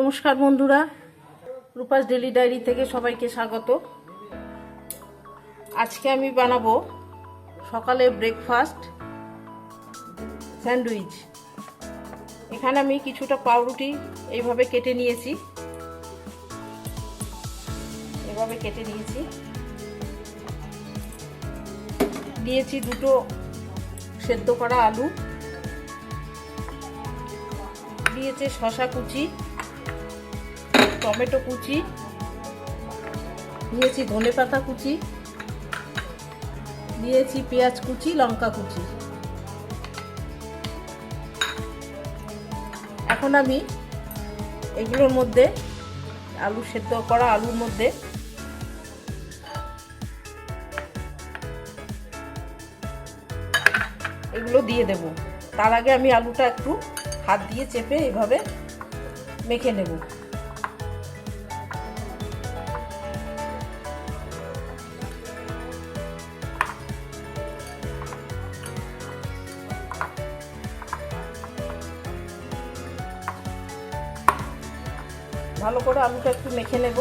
নমস্কার বন্ধুরা, Rupa's daily diary থেকে সবাইকে স্বাগত। আজকে আমি বানাবো সকালে ব্রেকফাস্ট স্যান্ডউইচ। এখানে আমি কিছুটা পাউরুটি এইভাবে কেটে নিয়েছি, নিয়েছি দুটো সেদ্ধ করা আলু, দিয়েছে শসা কুচি, টমেটো কুচি, নিয়েছি ধনেপাতা কুচি, দিয়েছি পেঁয়াজ কুচি, লঙ্কা কুচি। এখন আমি এগুলোর মধ্যে আলু সেদ্ধ করা আলুর মধ্যে এগুলো দিয়ে দেব। তার আগে আমি আলুটা একটু হাত দিয়ে চেপে এভাবে মেখে নেব। ভালো করে আলুটা একটু মেখে নেব।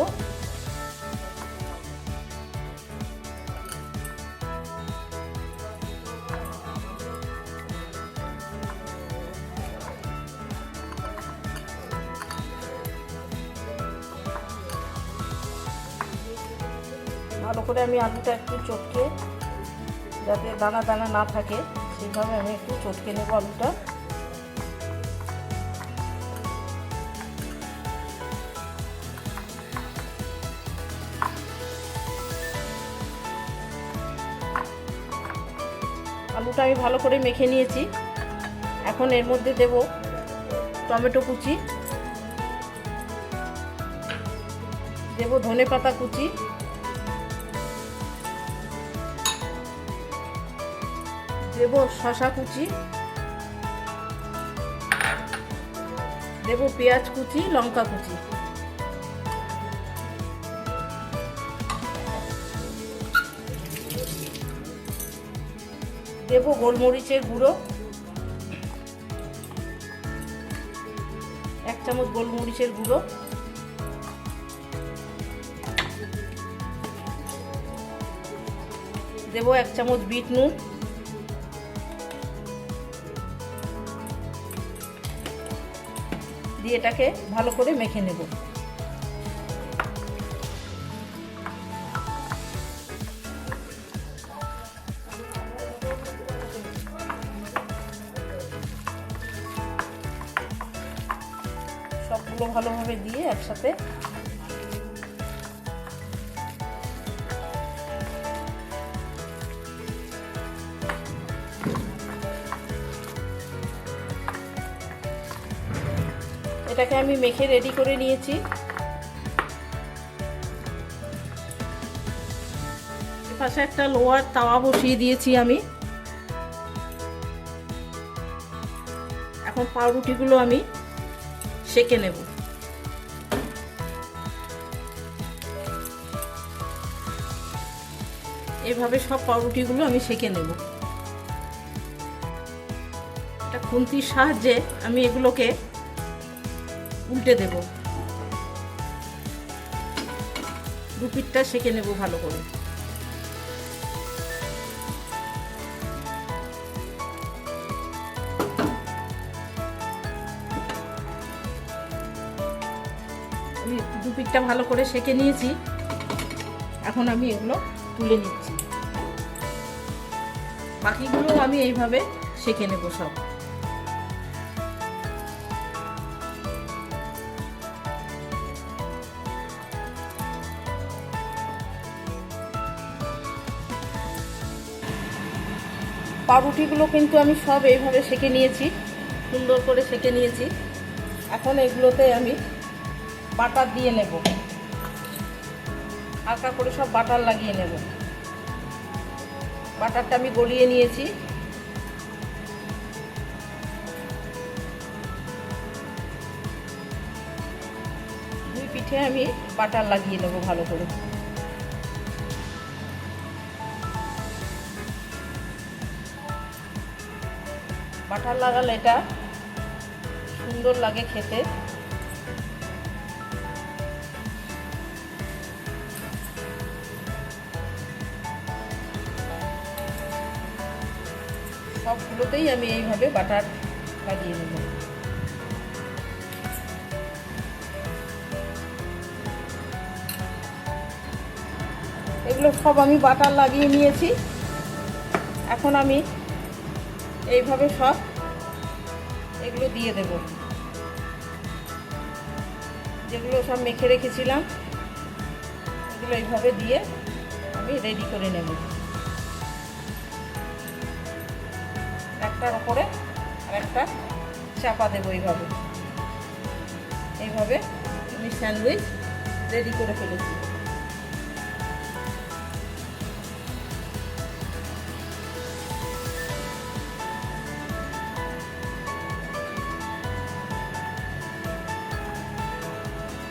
ভালো করে আমি আলুটা একটু চটকে, যাতে দানা দানা না থাকে সেইভাবে আমি একটু চটকে নেব আলুটা। আলুটা আমি ভালো করে মেখে নিয়েছি। এখন এর মধ্যে দেব টমেটো কুচি, দেব ধনেপাতা কুচি, দেব শসা কুচি, দেব পেঁয়াজ কুচি, লঙ্কা কুচি, দেব গোলমরিচের গুঁড়ো, 1 চামচ গোলমরিচের গুঁড়ো, দেব 1 চামচ বিট নুন, দিয়ে এটাকে ভালো করে মেখে নেব। সবগুলো ভালোভাবে দিয়ে একসাথে এটাকে আমি মেখে রেডি করে নিয়েছি। পাশে একটা লোহার তাওয়া বসিয়ে দিয়েছি আমি। এখন পাউরুটিগুলো আমি সেঁকে নেব। এইভাবে সব পাউরুটিগুলো আমি সেঁকে নেব। একটা খুন্তির সাহায্যে আমি এগুলোকে উল্টে দেব। দু পিঠটা সেঁকে নেব ভালো করে। আমি দু পিঠটা ভালো করে সেঁকে নিয়েছি। এখন আমি এগুলো তুলে নিচ্ছি। বাকিগুলো আমি এইভাবে সেঁকে নেব সব। পাউরুটিগুলো কিন্তু আমি সব এইভাবে সেঁকে নিয়েছি, সুন্দর করে সেঁকে নিয়েছি। এখন এগুলোতে আমি বাটার দিয়ে নেব, হালকা করে সব বাটার লাগিয়ে নেব। বাটারটা আমি গলিয়ে নিয়েছি। দুই পিঠে আমি বাটার লাগিয়ে নেব ভালো করে। বাটার লাগালে এটা সুন্দর লাগে খেতে। সবগুলোতেই আমি এইভাবে বাটার লাগিয়ে নেব। এগুলো সব আমি বাটার লাগিয়ে নিয়েছি। এখন আমি এইভাবে সব এগুলো দিয়ে দেব, যেগুলো সব মেখে রেখেছিলাম এগুলো এইভাবে দিয়ে আমি রেডি করে নেব। একটার ওপরে আর একটা চাপা দেবো এইভাবে। এইভাবে আমি স্যান্ডউইচ রেডি করে ফেলেছি।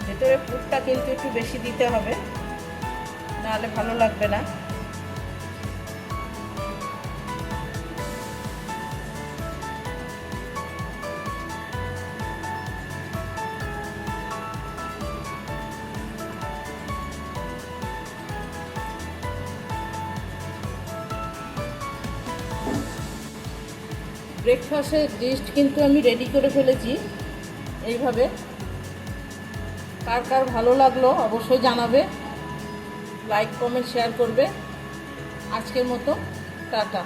ভেতরে পুরটা কিন্তু একটু বেশি দিতে হবে, নাহলে ভালো লাগবে না। ব্রেকফাস্টের ডিশ কিন্তু আমি রেডি করে ফেলেছি এইভাবে। কার কার ভালো লাগলো অবশ্যই জানাবে, লাইক কমেন্ট শেয়ার করবে। আজকের মতো টাটা।